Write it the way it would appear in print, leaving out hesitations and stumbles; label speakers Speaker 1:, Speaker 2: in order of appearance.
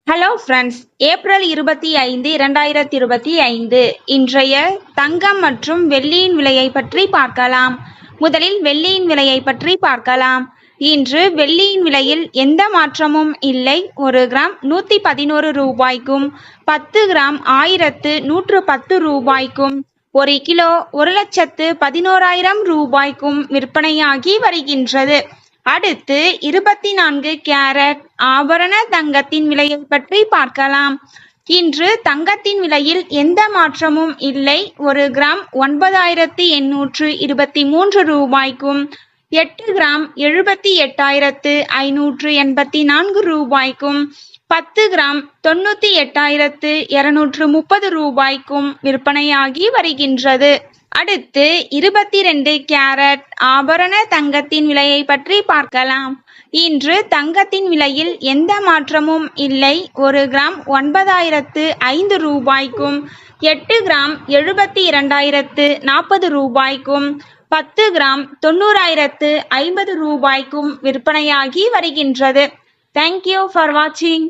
Speaker 1: Hello friends, April 25, 2025 இன்றைய தங்கம் மற்றும் வெள்ளியின் விலையை பற்றி பார்க்கலாம். முதலில் வெள்ளியின் விலையை பற்றி பார்க்கலாம். இன்று வெள்ளியின் விலையில் எந்த மாற்றமும் இல்லை. 1 கிராம் 111 ரூபாய்க்கும் 10 கிராம் 1110 ரூபாய்க்கும் 1 கிலோ 1,11,000 ரூபாய்க்கும் விற்பனையாகி வருகின்றது. அடுத்து 24 கேரட் ஆபரண தங்கத்தின் விலையை பற்றி பார்க்கலாம். இன்று தங்கத்தின் விலையில் எந்த மாற்றமும் இல்லை. 1 கிராம் 9,823 ரூபாய்க்கும் 8 கிராம் 78,584 ரூபாய்க்கும் 10 கிராம் 98,230 ரூபாய்க்கும் விற்பனையாகி வருகின்றது. அடுத்து 22 கேரட் ஆபரண தங்கத்தின் விலையை பற்றி பார்க்கலாம். இன்று தங்கத்தின் விலையில் எந்த மாற்றமும் இல்லை. 1 கிராம் 9,005 ரூபாய்க்கும் 8 கிராம் 72,040 ரூபாய்க்கும் 10 கிராம் 90,050 ரூபாய்க்கும் விற்பனையாகி வருகின்றது. தேங்க்யூ ஃபார் வாட்சிங்.